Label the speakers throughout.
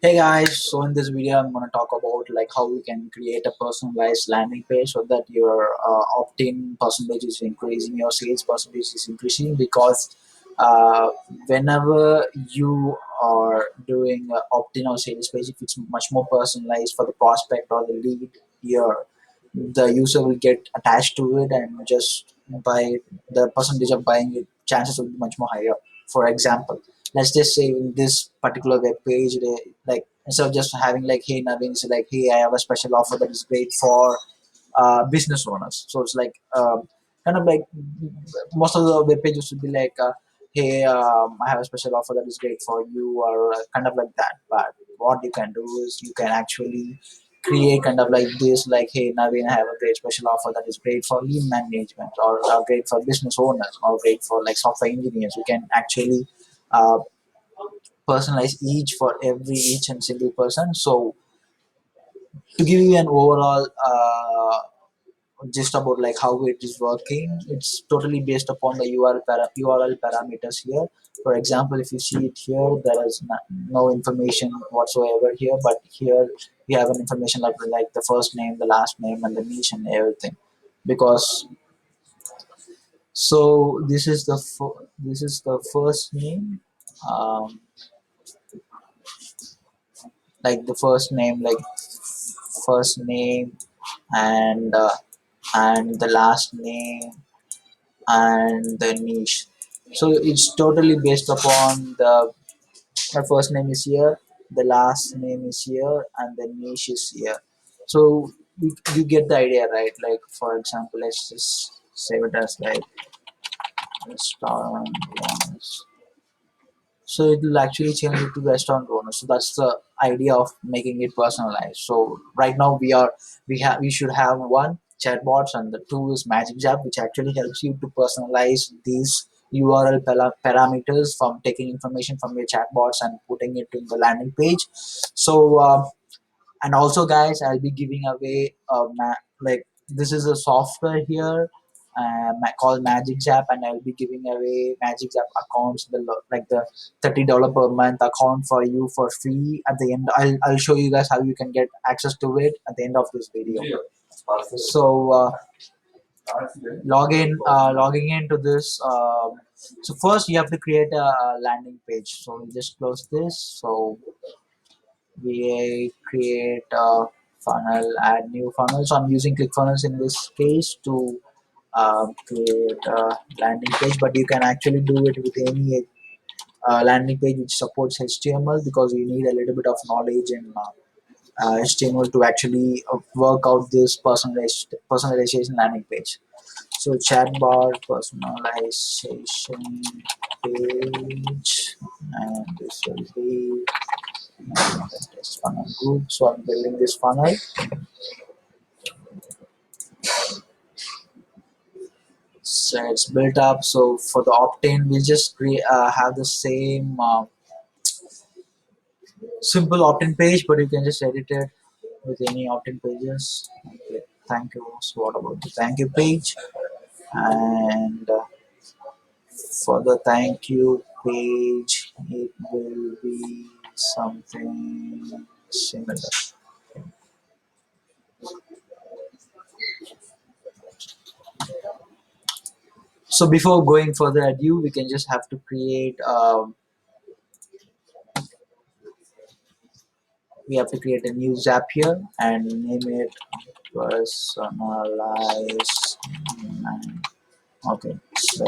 Speaker 1: Hey guys, so in this video I'm going to talk about like how we can create a personalized landing page so that your opt-in percentage is increasing, your sales percentage is increasing because uh, whenever you are doing opt-in or sales page, if it's much more personalized for the prospect or the lead, your the user will get attached to it and just buy it. The percentage of buying it chances will be much more higher. For example, let's just say in this particular web page, like instead of just having like, hey Naveen, it's like, hey, I have a special offer that is great for business owners. So it's like kind of like most of the web pages would be like, hey, I have a special offer that is great for you, or kind of like that. But what you can do is you can actually create kind of like this, like, hey Naveen, I have a great special offer that is great for lead management, or great for business owners, or great for like software engineers. You can actually uh, personalize each for every each and single person. So to give you an overall gist about like how it is working, it's totally based upon the URL parameters here. For example, if you see it here, there is no information whatsoever here, but here we have an information like the first name, the last name, and the niche and everything. Because so this is the first name, um, like the first name, like first name, and the last name and the niche. So it's totally based upon the my first name is here, the last name is here, and the niche is here. So you get the idea, right? Like for example, let's just save it as like restaurant owners. So it will actually change it to restaurant owners. So that's the idea of making it personalized. So right now we should have one chatbots, and the two is Magic Zap, which actually helps you to personalize these URL parameters from taking information from your chatbots and putting it in the landing page. So and also guys, I'll be giving away like this is a software here called Magic Zap, and I'll be giving away Magic Zap accounts, like the $30 per month account for you for free. At the end, I'll show you guys how you can get access to it at the end of this video. So logging into this, so first you have to create a landing page. So we just close this. So we create a funnel, add new funnel. So I'm using ClickFunnels in this case to create a landing page, but you can actually do it with any landing page which supports HTML, because you need a little bit of knowledge in HTML to actually work out this personalization landing page. So chatbot personalization page, and this will be test funnel group. So I'm building this funnel. So it's built up. So for the opt-in, we'll just have the same simple opt-in page, but you can just edit it with any opt-in pages. Okay, thank you. So what about the thank you page? And for the thank you page, it will be something similar. So before going further ado, we can just have to create we have to create a new zap here and name it personalized. Okay, so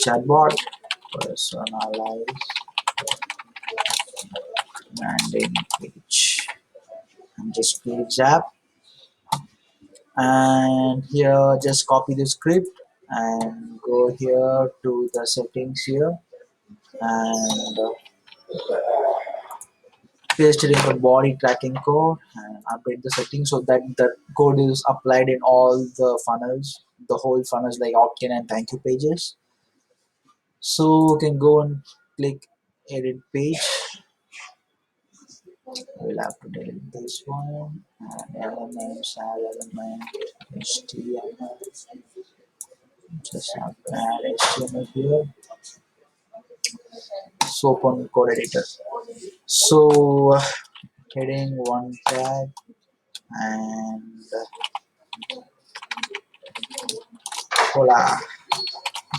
Speaker 1: chatbot personalized landing page, and just create zap, and here just copy the script and go here to the settings here, and paste it in the body tracking code and update the settings so that the code is applied in all the funnels, the whole funnels like opt-in and thank you pages. So you can go and click edit page. We'll have to delete this one, and elements, add element, HTML. Just have to add HTML here. So open code editor. So heading one tag and hola.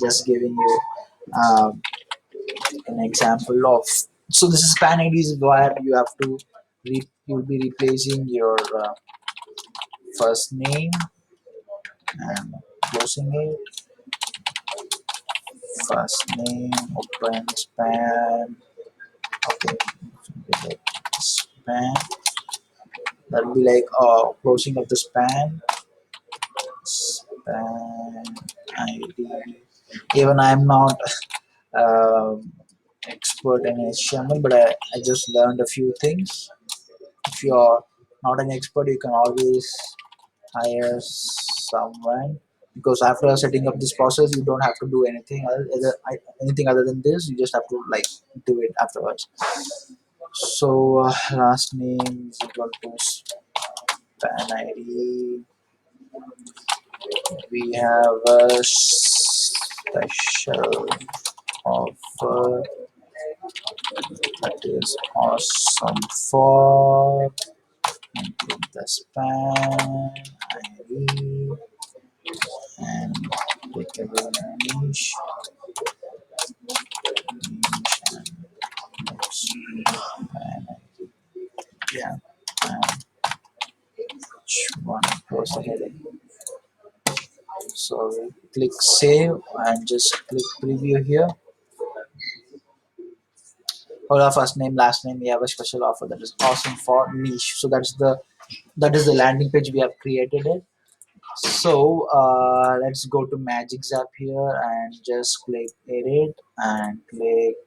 Speaker 1: Just giving you um, an example of. So this is span ID is where you have to you'll be replacing your first name and closing it. First name, open span. Okay, span. That'll be like closing of the span. Span ID. Even I'm not um, expert in HTML, but I just learned a few things. If you're not an expert, you can always hire someone, because after setting up this process you don't have to do anything other than this. You just have to like do it afterwards. So last name is equal to span ID. We have a special offer that is awesome for include the span ID and clickable niche, and yeah, and one close the heading. So we click save and just click preview here. For our first name, last name, we have a special offer that is awesome for niche. So that is the landing page we have created it. So let's go to Magic Zap here and just click edit and click.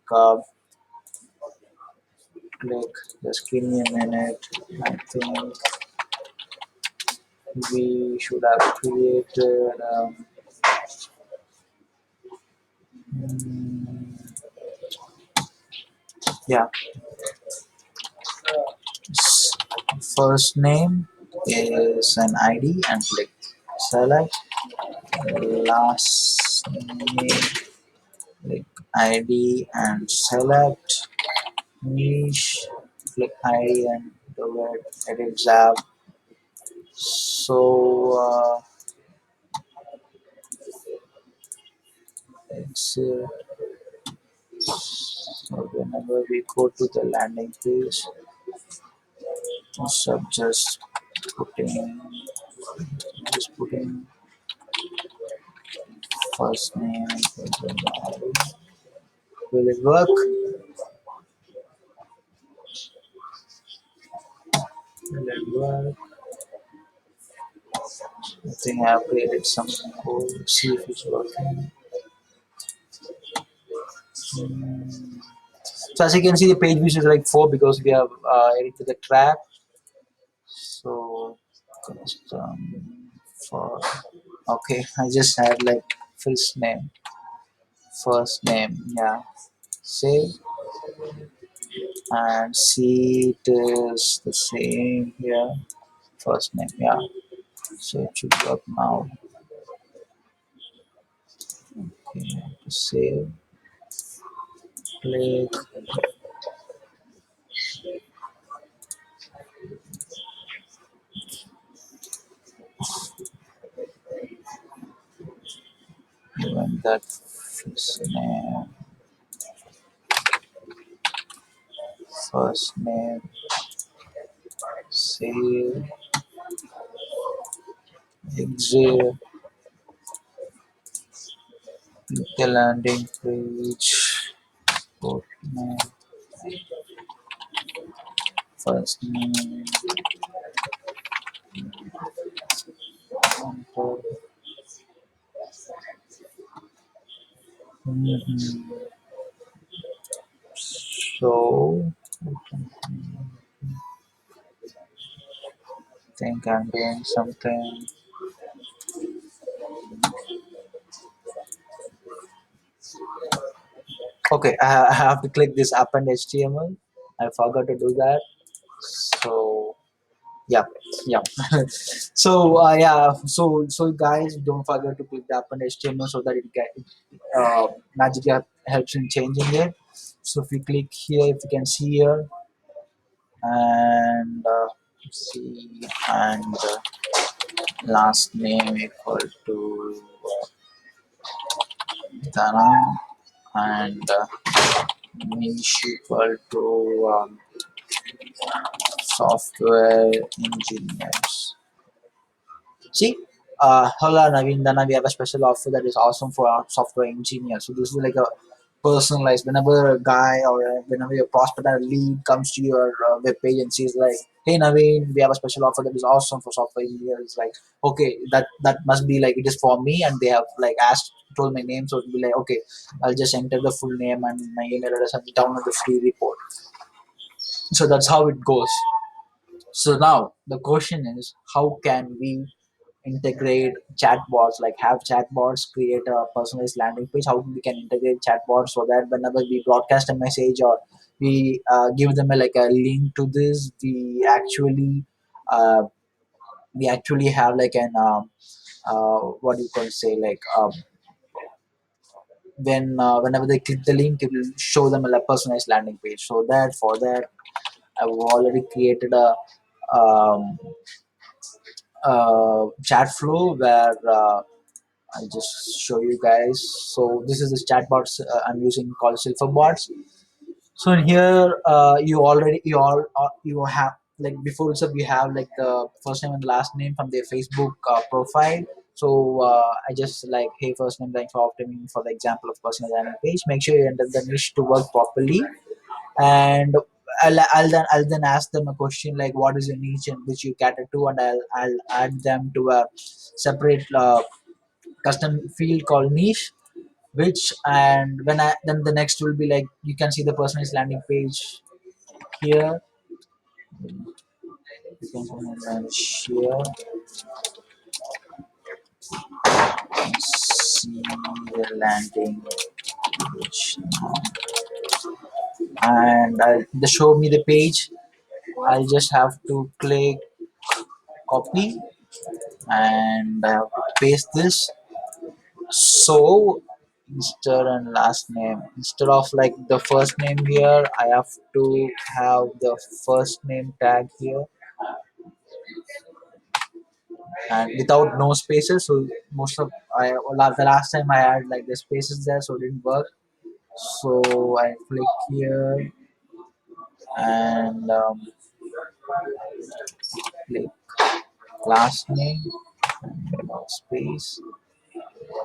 Speaker 1: Just give me a minute. I think we should have created. Mm, yeah, first name is an ID and click select. Last name, click ID and select. Niche, click ID and do it. Edit Zap. So it's so whenever we go to the landing page, instead of putting just putting first name. Will it work? Will it work? I think I have created some code. See if it's working. Hmm. So as you can see, the page views is like 4 because we have edited the track. So custom for okay, I just had like first name, yeah. Save and see it is the same here. First name, yeah. So it should work now. Okay, save, click, even that first name, save, exit, the landing page, put name, first name, enter. Mhm. So I think I'm doing something. Okay, I have to click this append HTML. I forgot to do that. So yeah, yeah. So yeah, so guys, don't forget to click the append HTML so that Magic App helps in changing it. So if we click here, if you can see here, and see, and last name equal to Dana, and niche equal to software engineers. See, hola Naveen, Dana, we have a special offer that is awesome for our software engineers. So this is like a personalized. Whenever a guy or whenever your prospect or lead comes to your web page and says like, "Hey Naveen, we have a special offer that is awesome for software engineers." It's like, okay, that must be like it is for me, and they have like asked, told my name, so it'll be like, okay, I'll just enter the full name and my email address and download the free report. So that's how it goes. So now the question is, how can we integrate chatbots, like have chatbots create a personalized landing page? How we can integrate chatbots so that whenever we broadcast a message or we give them like a link to this, uh, we actually have like an what do you call say, like whenever they click the link, it will show them a personalized landing page. So that for that, I've already created a um, chat flow where I'll just show you guys. So this is the chatbots I'm using called Silferbots. So in here, you have like before itself you have like the first name and last name from their Facebook profile. So I just like, hey, first name, thanks for opting for the example of personal landing page. Make sure you enter the niche to work properly, and I'll then ask them a question like, what is your niche and which you cater to, and I'll add them to a separate custom field called niche, which, and when I then the next will be like, you can see the personalized landing page here. You can come and share and see the landing page now, and the show me the page. I'll just have to click copy, and I have to paste this. So instead and last name, instead of like the first name here, I have to have the first name tag here, and without no spaces. So most of the last time I had like the spaces there, so it didn't work. So I click here, and click last name, no space,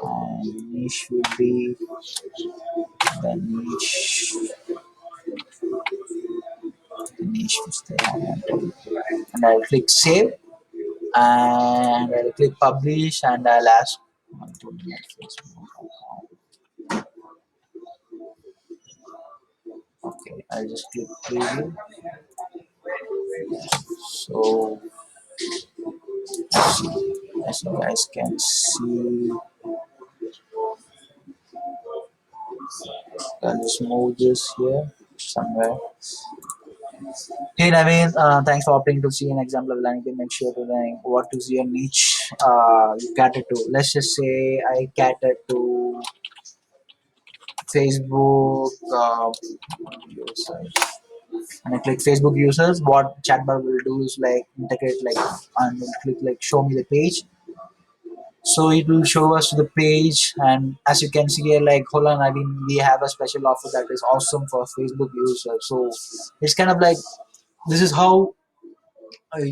Speaker 1: and niche will be the niche which they wanted, and I'll click save, and I'll click publish, and I'll ask to my Facebook account. Okay, I'll just click preview. So as you guys can see, I'll just move this here somewhere. Hey Naveen, thanks for opting to see an example of landing page. Make sure to know what is your niche you cater to. Let's just say I cater to Facebook users. And I click Facebook users, what chatbot will do is like integrate like, and we'll click like show me the page. So it will show us the page, and as you can see here, like, hold on, I mean, we have a special offer that is awesome for Facebook users. So it's kind of like, this is how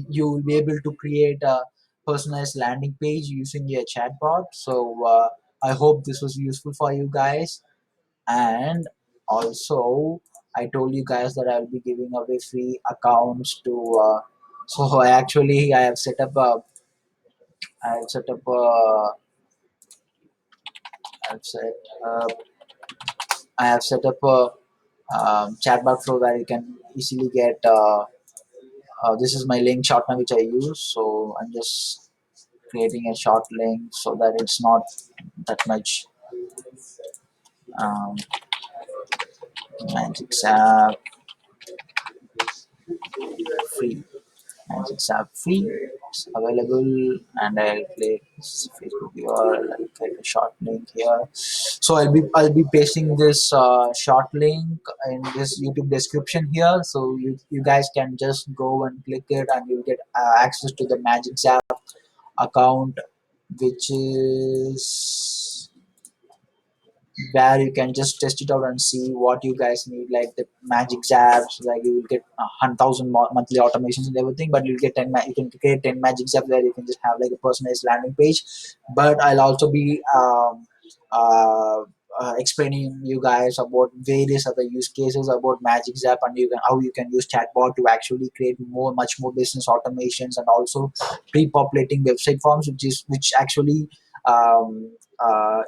Speaker 1: you will be able to create a personalized landing page using your chatbot. So I hope this was useful for you guys. And also, I told you guys that I'll be giving away free accounts to so I have set up a I have set up a I've set uh, I have set up a chatbot flow where you can easily get this is my link shortener which I use. So I'm just creating a short link so that it's not that much. um, Magic Zap free, Magic Zap free. it's available, and I'll play this Facebook URL. I'll create a short link here. So I'll be pasting this short link in this YouTube description here. So you guys can just go and click it, and you'll get access to the Magic Zap account, which is where you can just test it out and see what you guys need, like the magic zaps. Like you will get 100,000 monthly automations and everything, but you'll get 10 you can create 10 magic zaps where you can just have like a personalized landing page. But I'll also be uh, explaining you guys about various other use cases about magic zap, and you can how you can use chatbot to actually create much more business automations, and also pre-populating website forms, which actually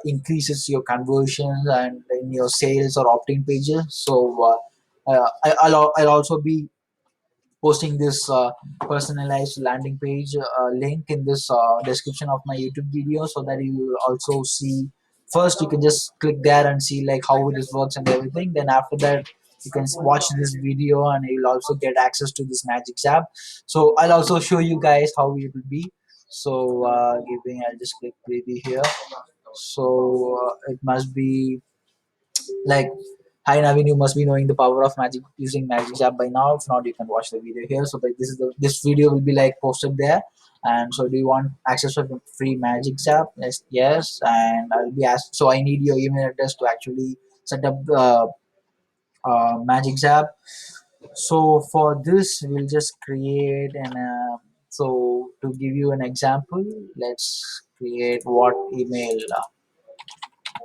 Speaker 1: increases your conversions and in your sales or opt-in pages. So I'll also be posting this personalized landing page link in this description of my YouTube video, so that you will also see. First, you can just click there and see like how this works and everything. Then after that, you can watch this video, and you'll also get access to this magic zap. So I'll also show you guys how it will be. So I'll just click preview here. So it must be like, hi Navin, you must be knowing the power of magic using Magic Zap by now. If not, you can watch the video here. So like this video will be like posted there. And so, do you want access to the free Magic Zap? Yes, yes. And I'll be asked. So I need your email address to actually set up Magic Zap. So for this, we'll just create an. So to give you an example, let's create what email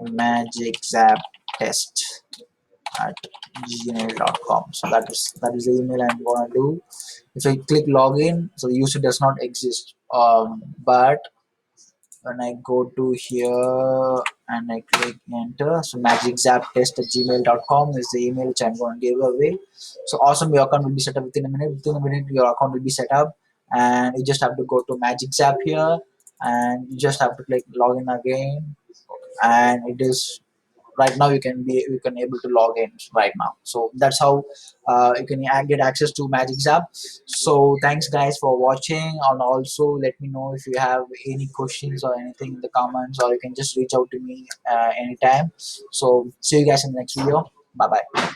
Speaker 1: Magic Zap test at gmail.com. So that is the email I'm gonna do. If I click login, so the user does not exist. But when I go to here and I click enter, so magiczaptest at gmail.com is the email which I'm going to give away. So awesome, your account will be set up within a minute. Within a minute, your account will be set up, and you just have to go to Magic Zap here, and you just have to click login again, and it is right now you can able to log in right now. So that's how you can get access to Magic Zap. So thanks guys for watching, and also let me know if you have any questions or anything in the comments, or you can just reach out to me anytime. So see you guys in the next video. Bye bye.